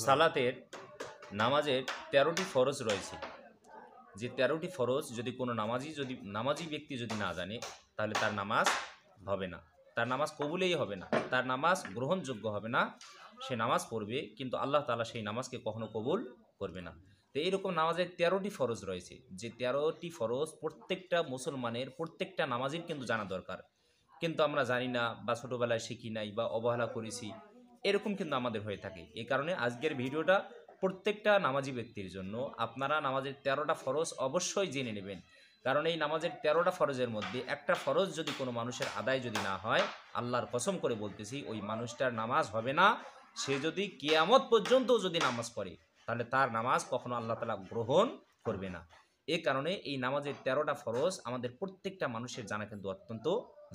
সালাতের নামাজের ১৩টি ফরজ রয়েছে। যে ১৩টি ফরজ যদি কোনো নামাজি ব্যক্তি যদি না জানে, তাহলে তার নামাজ হবে না, তার নামাজ কবুলেই হবে না, তার নামাজ গ্রহণযোগ্য হবে না। সে নামাজ পড়বে কিন্তু আল্লাহ তাআলা সেই নামাজকে কখনো কবুল করবে না। তো এইরকম নামাজের ১৩টি ফরজ রয়েছে, যে ১৩টি ফরজ প্রত্যেকটা মুসলমানের, প্রত্যেকটা নামাজের কিন্তু জানা দরকার। কিন্তু আমরা জানি না, বা ছোটোবেলায় শিখি নাই, বা অবহেলা করেছি, এরকম কিন্তু আমাদের হয়ে থাকে। এই কারণে আজকের ভিডিওটা প্রত্যেকটা নামাজি ব্যক্তির জন্য। আপনারা নামাজের ১৩টা ফরজ অবশ্যই জেনে নেবেন, কারণ এই নামাজের ১৩টা ফরজের মধ্যে একটা ফরজ যদি কোনো মানুষের আদায় যদি না হয়, আল্লাহর কসম করে বলতেছি ওই মানুষটার নামাজ হবে না। সে যদি কিয়ামত পর্যন্ত যদি নামাজ পড়ে, তাহলে তার নামাজ কখনো আল্লাহ তাআলা গ্রহণ করবে না। এ কারণে এই নামাজের ১৩টা ফরজ আমাদের প্রত্যেকটা মানুষের জানা কিন্তু অত্যন্ত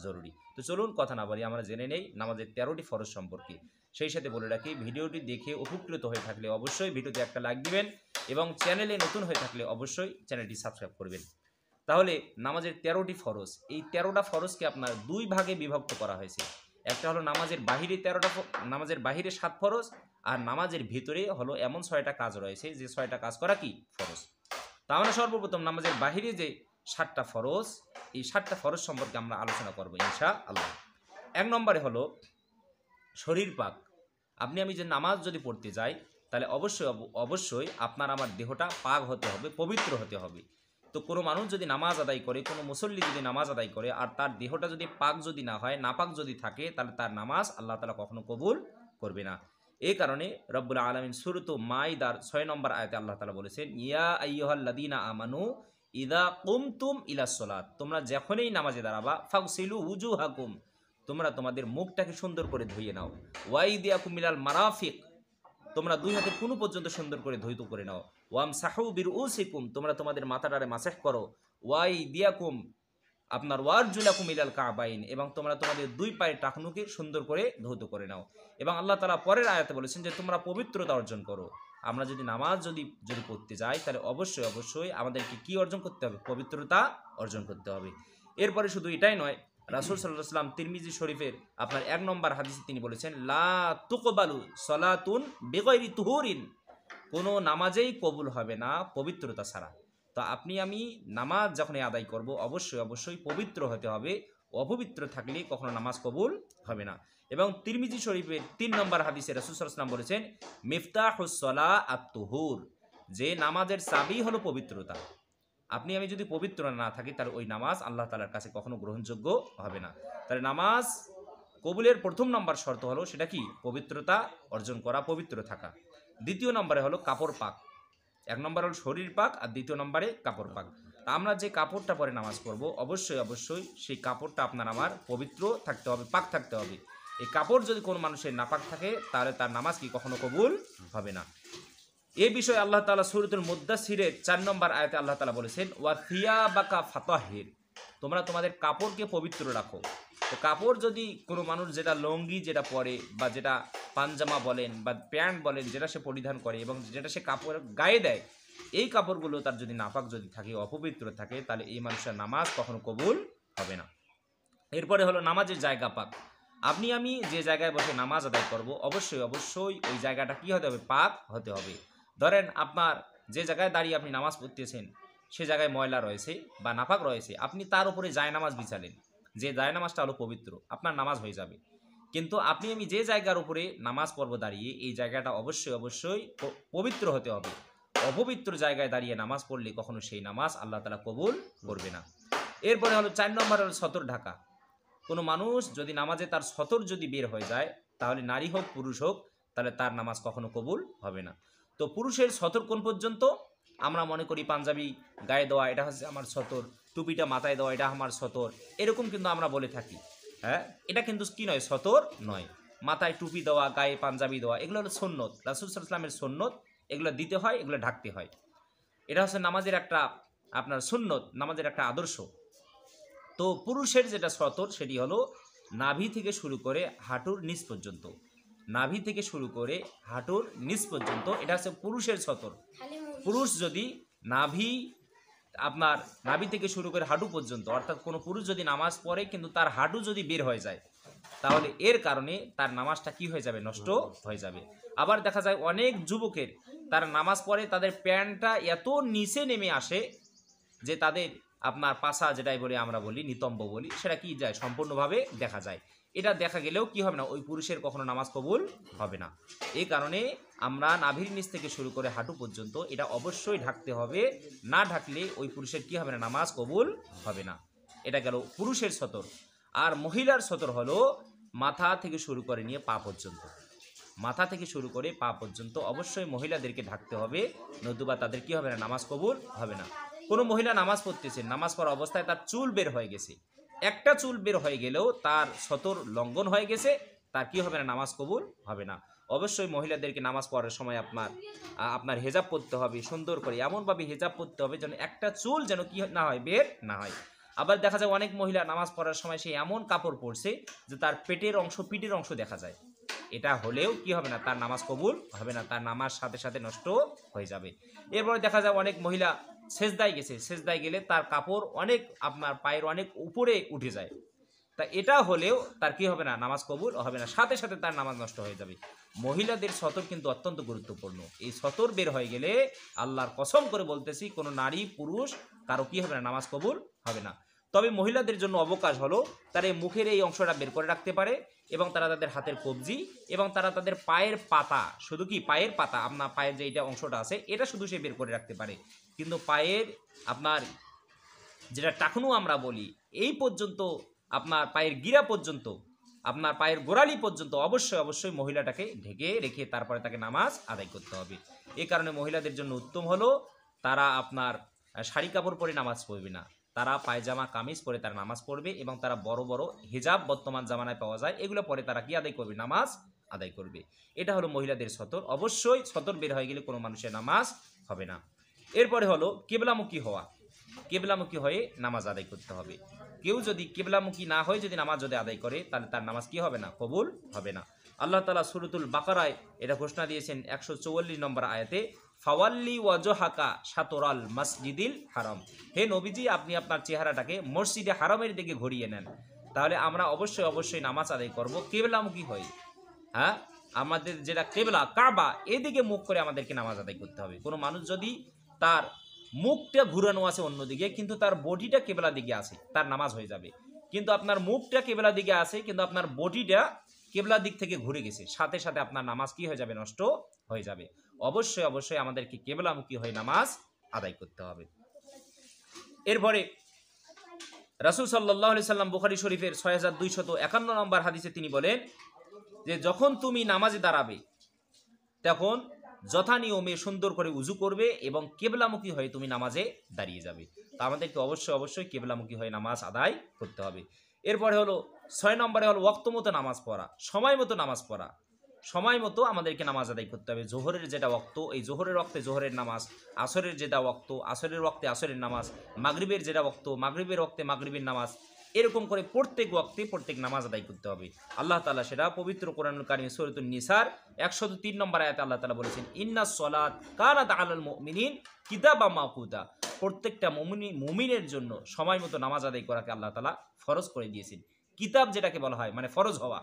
জরুরি। তো চলুন কথা না বলি, আমরা জেনে নেই নামাজের ১৩টি ফরজ সম্পর্কে। সেই সাথে বলে রাখি, ভিডিওটি দেখে উপকৃত হয়ে থাকলে অবশ্যই ভিডিওতে একটা লাইক দিবেন, এবং চ্যানেলে নতুন হয়ে থাকলে অবশ্যই চ্যানেলটি সাবস্ক্রাইব করবেন। তাহলে নামাজের ১৩টি ফরজ, এই ১৩টা ফরজকে আপনার দুই ভাগে বিভক্ত করা হয়েছে। একটা হলো নামাজের বাহিরে ১৩টা, নামাজের বাহিরে ৭ ফরজ, আর নামাজের ভিতরে হলো এমন ৬টা কাজ রয়েছে যে ৬টা কাজ করা কি ফরজ। তাহলে সর্বপ্রথম নামাজের বাহিরে যে ৭টা ফরজ, এই ৭টা ফরজ সম্পর্কে আমরা আলোচনা করবো ইনশাআল্লাহ। ১ নম্বরে হলো শরীর পাক। আপনি আমি যে নামাজ যদি পড়তে যাই, তাহলে অবশ্যই আপনার আমার দেহটা পাক হতে হবে, পবিত্র হতে হবে। তো কোনো মানুষ যদি নামাজ আদায় করে, কোনো মুসল্লি যদি নামাজ আদায় করে, আর তার দেহটা যদি পাক যদি না হয়, নাপাক যদি থাকে, তাহলে তার নামাজ আল্লাহ তাআলা কখনো কবুল করবে না। এই কারণে রব্বুল আলামিন সূরাত মাইদার ৬ নম্বর আয়াতে আল্লাহ তাআলা বলেছেন, ইয়া আইয়ুহাল্লাযীনা আমানু ইযা কুমতুম ইলাস সালাত, তোমরা যখনই নামাজে দাঁড়াবা, ফাগসিলু উজুহাকুম, তোমরা তোমাদের মুখটাকে সুন্দর করে ধুয়ে নাও, ওয়াইদিয়াকুম ইলাল মারাফিক, তোমরা দুই হাতের কুনু পর্যন্ত সুন্দর করে ধৌত করে নাও, ওয়ামসাহু বিরউসিকুম, তোমরা তোমাদের মাথাটারে মাসাহ করো, ওয়াইদিয়াকুম আপনার ওয়ারজুলাকুম ইলাল কাবাইন, এবং তোমরা তোমাদের দুই পায়ের টাকনুকে সুন্দর করে ধৌত করে নাও। এবং আল্লাহ তাআলা পরের আয়াতে বলেছেন যে তোমরা পবিত্রতা অর্জন করো। আমরা যদি নামাজ যদি পড়তে যাই, তাহলে অবশ্যই আমাদেরকে কি অর্জন করতে হবে? পবিত্রতা অর্জন করতে হবে। এরপরে শুধু এটাই নয়, রাসূল সাল্লাল্লাহু আলাইহি ওয়াসাল্লাম তিরমিজি শরীফের আপনার ১ নম্বর হাদিসে তিনি বলেছেন, লা তুকবালু সালাতুন বিগাইরি তুহুরিন, কোনো নামাজেই কবুল হবে না পবিত্রতা ছাড়া। তো আপনি আমি নামাজ যখনই আদায় করব, অবশ্যই পবিত্র হতে হবে। অপবিত্র থাকলে কখনো নামাজ কবুল হবে না। এবং তিরমিজি শরীফের ৩ নম্বর হাদিসে রাসূল সাল্লাল্লাহু আলাইহি ওয়াসাল্লাম বলেছেন, মিফতাহুস সালাহ আত-তুহুর, যে নামাজের চাবি হলো পবিত্রতা। আপনি আমি যদি পবিত্র না থাকি, তাহলে ওই নামাজ আল্লাহ তাআলার কাছে কখনো গ্রহণযোগ্য হবে না। তাহলে নামাজ কবুলের প্রথম নম্বর শর্ত হলো সেটা কি? পবিত্রতা অর্জন করা, পবিত্র থাকা। দ্বিতীয় নম্বরে হলো কাপড় পাক। ১ নম্বর হলো শরীর পাক, আর দ্বিতীয় নম্বরে কাপড় পাক। তা আমরা যে কাপড়টা পরে নামাজ পড়বো, অবশ্যই সেই কাপড়টা আপনার আমার পবিত্র থাকতে হবে, পাক থাকতে হবে। এই কাপড় যদি কোনো মানুষের নাপাক থাকে, তাহলে তার নামাজ কি কখনো কবুল হবে না। এই বিষয়ে আল্লাহ তাআলা সূরাতুল মুদ্দাসসিরের ৪ নম্বর আয়াতে আল্লাহ তাআলা বলেছেন, ওয়া থিয়াবাকা ফাতাহির, তোমরা তোমাদের কাপড়কে পবিত্র রাখো। তো কাপড় যদি কোনো মানুষ যেটা লুঙ্গি যেটা পরে, বা যেটা পাঞ্জামা বলেন বা প্যান্ট বলেন, যেটা সে পরিধান করে এবং যেটা সে কাপড় গায়ে দেয়, এই কাপড়গুলো তার যদি নাপাক যদি থাকে, অপবিত্র থাকে, তাহলে এই মানুষের নামাজ কখনো কবুল হবে না। এরপরে হলো নামাজের জায়গা পাক। আপনি আমি যে জায়গায় বসে নামাজ আদায় করব, অবশ্যই ওই জায়গাটা কি হতে হবে? পাক হতে হবে। ধরেন আপনার যে জায়গায় দাঁড়িয়ে আপনি নামাজ পড়তেছেন, সে জায়গায় ময়লা রয়েছে বা নাপাক রয়েছে, আপনি তার উপরে জায়নামাজ বিছালেন, যে জায়নামাজটা হলো পবিত্র, আপনার নামাজ হয়ে যাবে। কিন্তু আপনি আমি যে জায়গার উপরে নামাজ পড়ব দাঁড়িয়ে, এই জায়গাটা অবশ্যই পবিত্র হতে হবে। অপবিত্র জায়গায় দাঁড়িয়ে নামাজ পড়লে কখনো সেই নামাজ আল্লাহ তাআলা কবুল করবে না। এরপরে হলো ৪ নম্বর হলো সতর ঢাকা। কোনো মানুষ যদি নামাজে তার সতর যদি বের হয়ে যায়, তাহলে নারী হোক পুরুষ হোক, তাহলে তার নামাজ কখনো কবুল হবে না। তো পুরুষের সতর কোন পর্যন্ত? আমরা মনে করি পাঞ্জাবি গায়ে দেওয়া এটা হচ্ছে আমার সতর, টুপিটা মাথায় দেওয়া এটা আমার সতর, এরকম কিন্তু আমরা বলে থাকি। হ্যাঁ, এটা কিন্তু কি নয়? সতর নয়। মাথায় টুপি দেওয়া, গায়ে পাঞ্জাবি দেওয়া, এগুলো হলো সুন্নত, রাসূল সাল্লাল্লাহু আলাইহি ওয়াসাল্লামের সুন্নত। এগুলো দিতে হয়, এগুলো ঢাকতে হয়। এটা হচ্ছে নামাজের একটা আপনার সুন্নত, নামাজের একটা আদর্শ। তো পুরুষের যেটা সতর, সেটি হলো নাভি থেকে শুরু করে হাঁটুর নিচ পর্যন্ত। নাভি থেকে শুরু করে হাঁটুর নিচ পর্যন্ত এটা হচ্ছে পুরুষের সতর। পুরুষ যদি নাভি থেকে শুরু করে হাঁটু পর্যন্ত, অর্থাৎ কোনো পুরুষ যদি নামাজ পড়ে কিন্তু তার হাঁটু যদি বের হয়ে যায়, তাহলে এর কারণে তার নামাজটা কি হয়ে যাবে? নষ্ট হয়ে যাবে। আবার দেখা যায় অনেক যুবকের তারা নামাজ পড়ে তাদের প্যান্টটা এত নিচে নেমে আসে যে তাদের আপনার পাশা যেটাই বলে আমরা বলি নিতম্ব বলি, সেটা কি যায় সম্পূর্ণভাবে দেখা যায়। এটা দেখা গেলেও কি হবে না, ওই পুরুষের কখনো নামাজ কবুল হবে না। এই কারণে আমরা নাভির নিচ থেকে শুরু করে হাঁটু পর্যন্ত এটা অবশ্যই ঢাকতে হবে, না ঢাকলে ওই পুরুষের কি হবে না, নামাজ কবুল হবে না। এটা গেল পুরুষের সতর। আর মহিলার সতর হলো মাথা থেকে শুরু করে নিয়ে পা পর্যন্ত, মাথা থেকে শুরু করে পা পর্যন্ত অবশ্যই মহিলাদেরকে ঢাকতে হবে, নতুবা তাদের কি হবে না, নামাজ কবুল হবে না। কোনো মহিলা নামাজ পড়তেছে, নামাজ পড়া অবস্থায় তার চুল বের হয়ে গেছে, একটা চুল বের হয়ে গেলেও তার সতর লঙ্ঘন হয়ে গেছে, তার কি হবে না, নামাজ কবুল হবে না। অবশ্যই মহিলাদেরকে নামাজ পড়ার সময় আপনার হেজাব পরতে হবে, সুন্দর করে এমনভাবে হেজাব পরতে হবে যেন একটা চুল যেন কি না হয়, বের না হয়। আবার দেখা যায় অনেক মহিলা নামাজ পড়ার সময় সে এমন কাপড় পরছে যে তার পেটের অংশ পিঠের অংশ দেখা যায়, এটা হলেও কি হবে না, তার নামাজ কবুল হবে না, তার নামাজ সাথে সাথে নষ্ট হয়ে যাবে। এরপরে দেখা যায় অনেক মহিলা সেজদায় গেছে, সেজদায় গেলে তার কাপড় অনেক আপনার পায়ের অনেক উপরে উঠে যায়, তা এটা হলেও তার কি হবে না, নামাজ কবুল হবে না, সাথে সাথে তার নামাজ নষ্ট হয়ে যাবে। মহিলাদের সতর কিন্তু অত্যন্ত গুরুত্বপূর্ণ। এই সতর বের হয়ে গেলে আল্লাহর কসম করে বলতেছি কোনো নারী পুরুষ কারো কি হবে না, নামাজ কবুল হবে না। তবে মহিলাদের জন্য অবকাশ হলো তারা এই মুখের এই অংশটা বের করে রাখতে পারে, এবং তারা তাদের হাতের কবজি এবং তারা তাদের পায়ের পাতা, শুধু কি পায়ের পাতা, আপনার পায়ের যে এটা অংশটা আছে এটা শুধু সে বের করে রাখতে পারে, কিন্তু পায়ের আপনার যেটা টাকনু আমরা বলি এই পর্যন্ত, আপনার পায়ের গিরা পর্যন্ত, আপনার পায়ের গোড়ালি পর্যন্ত অবশ্যই অবশ্যই মহিলাটাকে ঢেকে রেখে তারপরে তাকে নামাজ আদায় করতে হবে। এই কারণে মহিলাদের জন্য উত্তম হলো তারা আপনার শাড়ি কাপড় পরে নামাজ পড়বে না, তারা পায়জামা কামিজ পরে তারা নামাজ পড়বে, এবং তারা বড় বড় হিজাব বর্তমান জামানায় পাওয়া যায় এগুলো পরে তারা কি আদায় করবে, নামাজ আদায় করবে। এটা হলো মহিলাদের সতর। অবশ্যই সতর বের হয়ে গেলে কোনো মানুষের নামাজ হবে না। এরপরে হলো কেবলামুখী হওয়া, কেবলামুখী হয়ে নামাজ আদায় করতে হবে। কেউ যদি কেবলামুখী না হয়ে যদি নামাজ যদি আদায় করে তাহলে তার নামাজ কি হবে না, কবুল হবে না। আল্লাহ তাআলা সূরাতুল বাকারায় এটা ঘোষণা দিয়েছেন 144 নম্বর আয়াতে, ফাওয়াল্লি ওয়াজহাকা শাতরাল মসজিদিল হারাম। হে নবীজি, আপনি আপনার চেহারাটাকে মসজিদে হারামের দিকে ঘুরিয়ে নেন। তাহলে আমরা অবশ্যই অবশ্যই নামাজ আদায় করব কেবলামুখী হয়ে। হ্যাঁ, আমাদের যেটা কেবলা কাবা এদিকে মুখ করে আমাদেরকে নামাজ আদায় করতে হবে। কোনো মানুষ যদি তার মুখটা ঘুরানো আছে অন্যদিকে কিন্তু তার বডিটা কেবলা দিকে আছে, তার নামাজ হয়ে যাবে। কিন্তু আপনার মুখটা কেবলা দিকে আছে কিন্তু আপনার বডিটা কেবলা দিক থেকে ঘুরে গেছে, সাথে সাথে আপনার নামাজ কি হয়ে যাবে, নষ্ট হয়ে যাবে। অবশ্যই অবশ্যই আমাদেরকে কেবলামুখী হয়ে নামাজ আদায় করতে হবে। এরপরে রাসূল সাল্লাল্লাহু আলাইহি সাল্লাম বুখারী শরীফের 6251 নম্বর হাদিসে তিনি বলেন যে যখন তুমি নামাজে দাঁড়াবে তখন যথা নিয়মে সুন্দর করে উজু করবে এবং কেবলামুখী হয়ে তুমি নামাজে দাঁড়িয়ে যাবে। তা আমাদেরকে অবশ্যই অবশ্যই কেবলামুখী হয়ে নামাজ আদায় করতে হবে। এরপরে হলো 6 নম্বরে হলো ওয়াক্ত মতো নামাজ পড়া, সময় মতো নামাজ পড়া। সময় মতো আমাদেরকে নামাজ আদায় করতে হবে। জোহরের যেটা ওয়াক্ত, এই জোহরের ওয়াক্তে জোহরের নামাজ, আসরের যেটা ওয়াক্ত, আসরের ওয়াক্তে আসরের নামাজ, মাগরিবের যেটা ওয়াক্ত, মাগরিবের ওয়াক্তে মাগরিবের নামাজ, এরকম করে প্রত্যেক ওয়াক্তে প্রত্যেক নামাজ আদায় করতে হবে। আল্লাহ তাআলা সেটা পবিত্র কোরআনুল কারীম সূরাতুন নিসার 103 নম্বর আয়াতে আল্লাহ তাআলা বলেছেন, ইন্নাস সালাত কানাত আলাল মুমিনিন কিতাবাম মাওকুতা। প্রত্যেকটা মুমিনের জন্য সময় মতো নামাজ আদায় করাকে আল্লাহ তাআলা ফরজ করে দিয়েছেন। কিতাব যেটাকে বলা হয় মানে ফরজ হওয়া,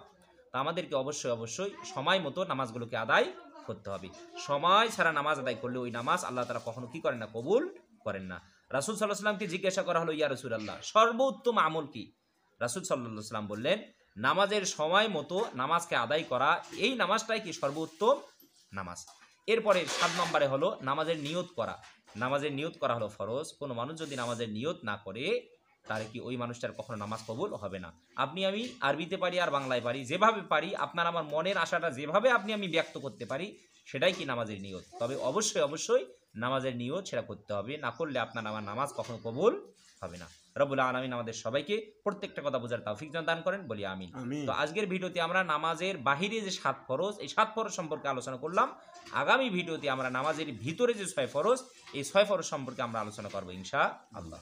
তা আমাদেরকে অবশ্যই অবশ্যই সময় মতো নামাজগুলোকে আদায় করতে হবে। সময় ছাড়া নামাজ আদায় করলে ওই নামাজ আল্লাহ তাআলা কখনো কি করেন না, কবুল করেন না। রাসূল সাল্লাল্লাহু আলাইহি ওয়াসাল্লামকে জিজ্ঞাসা করা হলো, ইয়া রাসূলুল্লাহ, সর্বোত্তম আমল কি? রাসূল সাল্লাল্লাহু আলাইহি ওয়াসাল্লাম বললেন, নামাজের সময় মতো নামাজকে আদায় করা, এই নামাজটাই কি সর্বোত্তম নামাজ। এরপরে 7 নম্বরে হলো নামাজের নিয়ত করা। নামাজের নিয়ত করা হলো ফরজ। কোনো মানুষ যদি নামাজের নিয়ত না করে তাহলে কি ওই মানুষটার কখনো নামাজ কবুল হবে না। আপনি আমি আরবিতে পারি আর বাংলায় পারি, যেভাবে পারি আপনার আমার মনের আশাটা যেভাবে আপনি আমি ব্যক্ত করতে পারি সেটাই কি নামাজের নিয়ত। তবে অবশ্যই অবশ্যই নামাজের নিয়ত সেটা করতে হবে, না করলে আপনার আমার নামাজ কখনো কবুল হবে না। রব্বুল আলামিন আমাদের সবাইকে প্রত্যেকটা কথা বোঝার তৌফিক দান করেন, বলি আমিন। তো আজকের ভিডিওতে আমরা নামাজের বাহিরে যে 7 ফরজ, এই 7 ফরজ সম্পর্কে আলোচনা করলাম। আগামী ভিডিওতে আমরা নামাজের ভিতরে যে 6 ফরজ, এই 6 ফরজ সম্পর্কে আমরা আলোচনা করব ইনশাআল্লাহ।